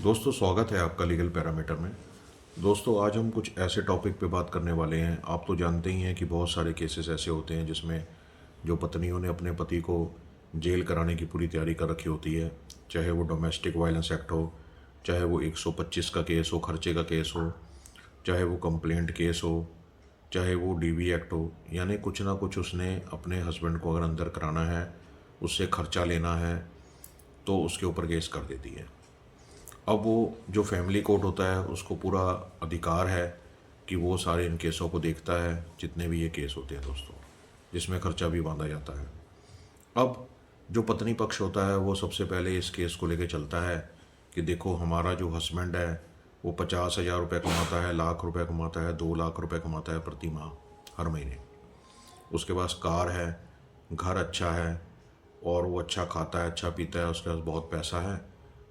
दोस्तों, स्वागत है आपका लीगल पैरामीटर में। दोस्तों, आज हम कुछ ऐसे टॉपिक पे बात करने वाले हैं। आप तो जानते ही हैं कि बहुत सारे केसेस ऐसे होते हैं जिसमें जो पत्नियों ने अपने पति को जेल कराने की पूरी तैयारी कर रखी होती है। चाहे वो डोमेस्टिक वायलेंस एक्ट हो, चाहे वो 125 का केस हो, खर्चे का केस हो, चाहे वो कंप्लेंट केस हो, चाहे वो डीवी एक्ट हो। यानी कुछ ना कुछ उसने अपने हस्बैंड को अगर अंदर कराना है, उससे खर्चा लेना है, तो उसके ऊपर केस कर देती है। अब वो जो फैमिली कोर्ट होता है उसको पूरा अधिकार है कि वो सारे इन केसों को देखता है, जितने भी ये केस होते हैं दोस्तों, जिसमें खर्चा भी बांधा जाता है। अब जो पत्नी पक्ष होता है वो सबसे पहले इस केस को लेके चलता है कि देखो, हमारा जो हस्बैंड है वो 50,000 रुपये कमाता है, लाख रुपए कमाता है, 2 लाख रुपए कमाता है प्रति माह, हर महीने। उसके पास कार है, घर अच्छा है, और वो अच्छा खाता है, अच्छा पीता है, उसके पास बहुत पैसा है।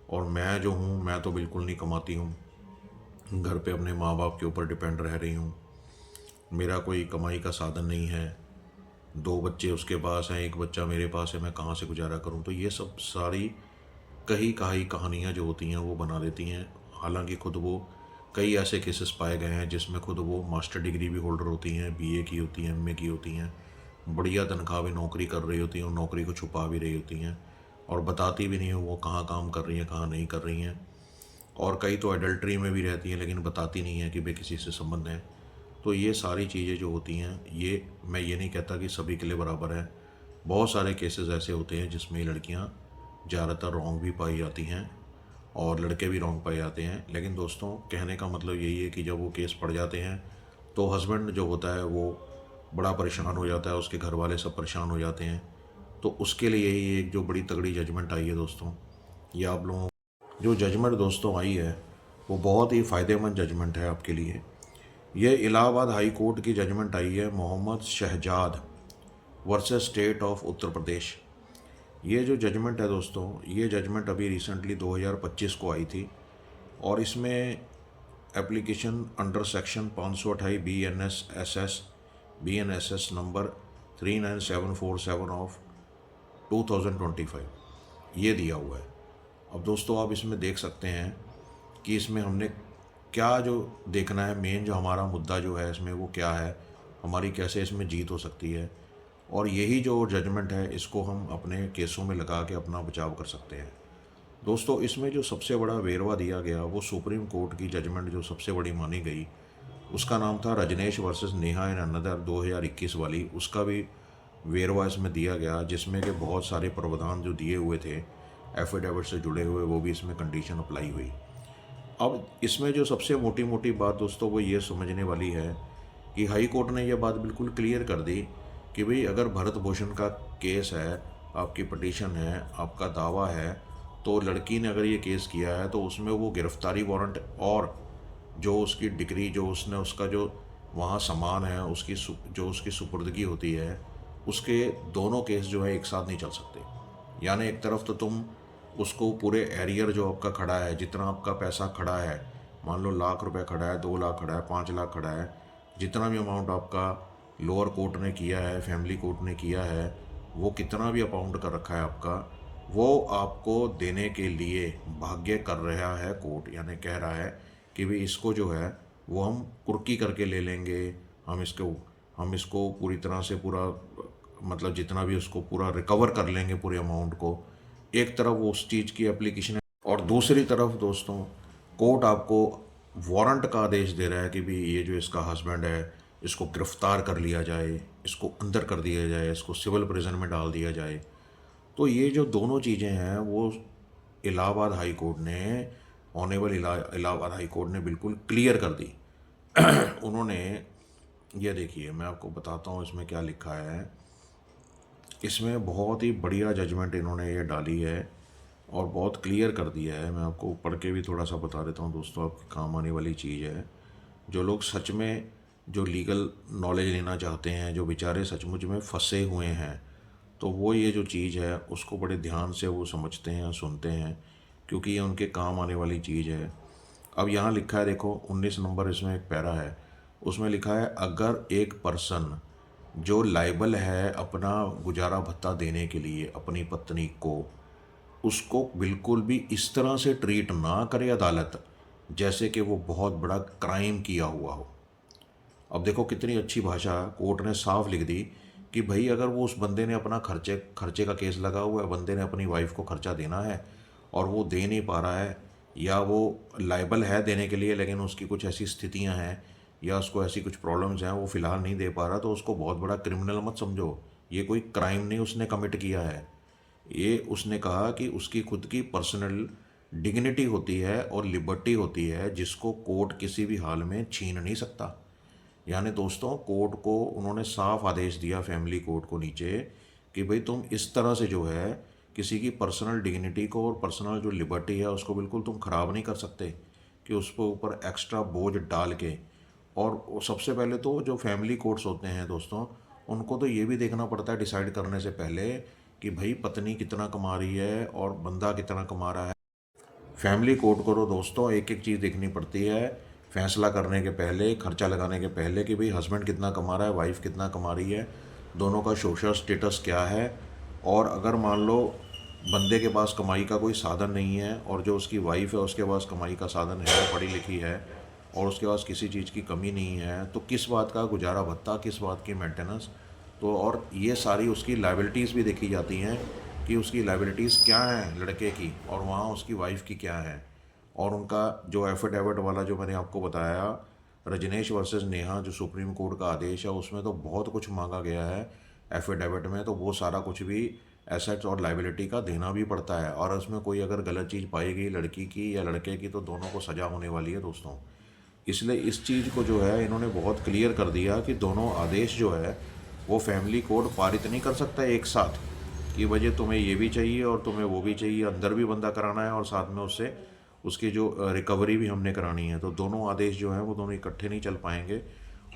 और मैं जो हूँ, मैं तो बिल्कुल नहीं कमाती हूँ, घर पे अपने माँ बाप के ऊपर डिपेंड रह रही हूँ। मेरा कोई कमाई का साधन नहीं है। 2 बच्चे उसके पास हैं, एक बच्चा मेरे पास है, मैं कहाँ से गुजारा करूँ। तो ये सब सारी कही कहाई कहानियाँ जो होती हैं वो बना देती हैं। हालांकि खुद वो कई ऐसे केसेस पाए गए हैं जिसमें खुद वो मास्टर डिग्री भी होल्डर होती हैं, बीए की होती हैं, एमए की होती हैं, बढ़िया तनख्वाह भी नौकरी कर रही होती हैं, और नौकरी को छुपा भी रही होती हैं, और बताती भी नहीं है वो कहाँ काम कर रही हैं, कहाँ नहीं कर रही हैं। और कई तो एडल्ट्री में भी रहती हैं लेकिन बताती नहीं हैं कि वे किसी से संबंध है। तो ये सारी चीज़ें जो होती हैं, ये मैं ये नहीं कहता कि सभी के लिए बराबर है। बहुत सारे केसेस ऐसे होते हैं जिसमें लड़कियां ज़्यादातर रॉन्ग भी पाई जाती हैं और लड़के भी रॉन्ग पाए जाते हैं। लेकिन दोस्तों, कहने का मतलब यही है कि जब वो केस पड़ जाते हैं तो हस्बैंड जो होता है वो बड़ा परेशान हो जाता है, उसके घर वाले सब परेशान हो जाते हैं। तो उसके लिए यही एक जो बड़ी तगड़ी जजमेंट आई है दोस्तों, ये आप लोगों जो जजमेंट दोस्तों आई है वो बहुत ही फ़ायदेमंद जजमेंट है आपके लिए। ये इलाहाबाद हाई कोर्ट की जजमेंट आई है, Mohammad Shahzad versus state of Uttar Pradesh. ये जो जजमेंट है दोस्तों, ये जजमेंट अभी रिसेंटली 2025 को आई थी, और इसमें application under section 528 BNSS number 39747 of 2025 ये दिया हुआ है। अब दोस्तों, आप इसमें देख सकते हैं कि इसमें हमने क्या जो देखना है, मेन जो हमारा मुद्दा जो है इसमें वो क्या है, हमारी कैसे इसमें जीत हो सकती है, और यही जो जजमेंट है इसको हम अपने केसों में लगा के अपना बचाव कर सकते हैं। दोस्तों, इसमें जो सबसे बड़ा वेरवा दिया गया वो सुप्रीम कोर्ट की जजमेंट जो सबसे बड़ी मानी गई, उसका नाम था Rajnesh versus Neha and another 2021 वाली। उसका भी वेरवा इसमें दिया गया, जिसमें कि बहुत सारे प्रावधान जो दिए हुए थे एफिडेविट से जुड़े हुए, वो भी इसमें कंडीशन अप्लाई हुई। अब इसमें जो सबसे मोटी मोटी बात दोस्तों वो ये समझने वाली है कि हाई कोर्ट ने यह बात बिल्कुल क्लियर कर दी कि भाई, अगर भरत भूषण का केस है, आपकी पटिशन है, आपका दावा है, तो लड़की ने अगर ये केस किया है तो उसमें वो गिरफ्तारी वारंट और जो उसकी डिग्री, जो उसने उसका जो वहाँ सामान है, उसकी जो उसकी सुपुर्दगी होती है, उसके दोनों केस जो है एक साथ नहीं चल सकते। यानी एक तरफ तो तुम उसको पूरे एरियर जो आपका खड़ा है, जितना आपका पैसा खड़ा है, मान लो लाख रुपए खड़ा है, 2 लाख खड़ा है, 5 लाख खड़ा है, जितना भी अमाउंट आपका लोअर कोर्ट ने किया है, फैमिली कोर्ट ने किया है, वो कितना भी अमाउंट कर रखा है आपका, वो आपको देने के लिए भाग्य कर रहा है कोर्ट। यानी कह रहा है कि भाई, इसको जो है वो हम कुर्की करके ले लेंगे, हम इसको पूरी तरह से पूरा, मतलब जितना भी उसको पूरा रिकवर कर लेंगे पूरे अमाउंट को। एक तरफ वो उस चीज़ की एप्लीकेशन है, और दूसरी तरफ दोस्तों कोर्ट आपको वारंट का आदेश दे रहा है कि भी ये जो इसका हस्बैंड है, इसको गिरफ्तार कर लिया जाए, इसको अंदर कर दिया जाए, इसको सिविल प्रिजन में डाल दिया जाए। तो ये जो दोनों चीज़ें हैं वो इलाहाबाद हाई कोर्ट ने, ऑनेबल इलाहाबाद हाई कोर्ट ने बिल्कुल क्लियर कर दी। उन्होंने, ये देखिए मैं आपको बताता हूँ इसमें क्या लिखा है। इसमें बहुत ही बढ़िया जजमेंट इन्होंने ये डाली है और बहुत क्लियर कर दिया है। मैं आपको पढ़ के भी थोड़ा सा बता देता हूँ दोस्तों, आपके काम आने वाली चीज़ है। जो लोग सच में जो लीगल नॉलेज लेना चाहते हैं, जो बेचारे सचमुच में फंसे हुए हैं, तो वो ये जो चीज़ है उसको बड़े ध्यान से वो समझते हैं, सुनते हैं, क्योंकि ये उनके काम आने वाली चीज़ है। अब यहाँ लिखा है, देखो 19 नंबर इसमें एक पैरा है, उसमें लिखा है, अगर एक पर्सन जो लाइबल है अपना गुजारा भत्ता देने के लिए अपनी पत्नी को, उसको बिल्कुल भी इस तरह से ट्रीट ना करे अदालत जैसे कि वो बहुत बड़ा क्राइम किया हुआ हो। अब देखो कितनी अच्छी भाषा कोर्ट ने साफ लिख दी कि भाई अगर वो उस बंदे ने अपना खर्चे खर्चे का केस लगा हुआ है, बंदे ने अपनी वाइफ को खर्चा देना है और वो दे नहीं पा रहा है, या वो लायबल है देने के लिए लेकिन उसकी कुछ ऐसी स्थितियां हैं या उसको ऐसी कुछ प्रॉब्लम्स हैं, वो फ़िलहाल नहीं दे पा रहा, तो उसको बहुत बड़ा क्रिमिनल मत समझो। ये कोई क्राइम नहीं उसने कमिट किया है। ये उसने कहा कि उसकी खुद की पर्सनल डिग्निटी होती है और लिबर्टी होती है जिसको कोर्ट किसी भी हाल में छीन नहीं सकता। यानी दोस्तों कोर्ट को उन्होंने साफ आदेश दिया, फैमिली कोर्ट को नीचे, कि भाई तुम इस तरह से जो है किसी की पर्सनल डिग्निटी को और पर्सनल जो लिबर्टी है उसको बिल्कुल तुम ख़राब नहीं कर सकते कि उसके ऊपर एक्स्ट्रा बोझ डाल के। और सबसे पहले तो जो फैमिली कोर्ट्स होते हैं दोस्तों, उनको तो ये भी देखना पड़ता है डिसाइड करने से पहले कि भाई पत्नी कितना कमा रही है और बंदा कितना कमा रहा है। फैमिली कोर्ट को तो दोस्तों एक एक चीज़ देखनी पड़ती है फैसला करने के पहले, खर्चा लगाने के पहले, कि भाई हस्बैंड कितना कमा रहा है, वाइफ कितना कमा रही है, दोनों का सोशल स्टेटस क्या है। और अगर मान लो बंदे के पास कमाई का कोई साधन नहीं है और जो उसकी वाइफ है उसके पास कमाई का साधन है, पढ़ी लिखी है और उसके पास किसी चीज़ की कमी नहीं है, तो किस बात का गुजारा भत्ता, किस बात की मेंटेनेंस। तो और ये सारी उसकी लाइबिलिटीज़ भी देखी जाती हैं कि उसकी लाइबिलिटीज़ क्या हैं लड़के की और वहाँ उसकी वाइफ की क्या है। और उनका जो एफिडेविट वाला जो मैंने आपको बताया, रजनेश वर्सेस नेहा, जो सुप्रीम कोर्ट का आदेश है, उसमें तो बहुत कुछ मांगा गया है एफिडेविट में, तो वो सारा कुछ भी एसेट्स और लाइबिलिटी का देना भी पड़ता है। और उसमें कोई अगर गलत चीज़ पाई गई लड़की की या लड़के की तो दोनों को सज़ा होने वाली है दोस्तों। इसलिए इस चीज़ को जो है इन्होंने बहुत क्लियर कर दिया कि दोनों आदेश जो है वो फैमिली कोर्ट पारित नहीं कर सकता एक साथ, कि वजह तुम्हें ये भी चाहिए और तुम्हें वो भी चाहिए, अंदर भी बंदा कराना है और साथ में उससे उसकी जो रिकवरी भी हमने करानी है। तो दोनों आदेश जो हैं वो दोनों इकट्ठे नहीं चल पाएंगे।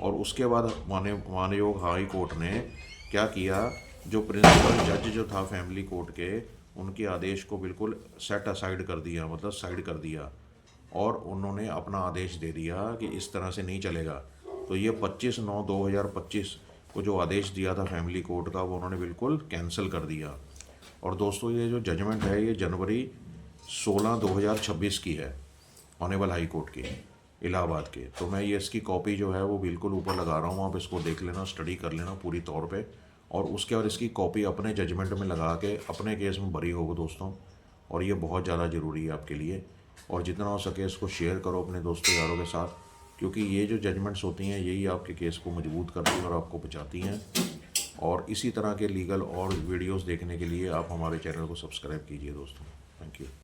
और उसके बाद मानयोग हाई कोर्ट ने क्या किया, जो प्रिंसिपल जज जो था फैमिली कोर्ट के, उनके आदेश को बिल्कुल सेट असाइड कर दिया, मतलब साइड कर दिया, और उन्होंने अपना आदेश दे दिया कि इस तरह से नहीं चलेगा। तो ये 25/9/2025 को जो आदेश दिया था फैमिली कोर्ट का, वो उन्होंने बिल्कुल कैंसिल कर दिया। और दोस्तों ये जो जजमेंट है ये जनवरी 16/2026 की है, ऑनेबल हाई कोर्ट की, इलाहाबाद के। तो मैं ये इसकी कॉपी जो है वो बिल्कुल ऊपर लगा रहा हूँ, आप इसको देख लेना, स्टडी कर लेना पूरी तौर पे। और उसके बाद इसकी कॉपी अपने जजमेंट में लगा के अपने केस में भरी होगी दोस्तों। और ये बहुत ज़्यादा ज़रूरी है आपके लिए। और जितना हो सके इसको शेयर करो अपने दोस्तों यारों के साथ, क्योंकि ये जो जजमेंट्स होती हैं यही आपके केस को मजबूत करती हैं और आपको बचाती हैं। और इसी तरह के लीगल और वीडियोस देखने के लिए आप हमारे चैनल को सब्सक्राइब कीजिए दोस्तों। Thank you.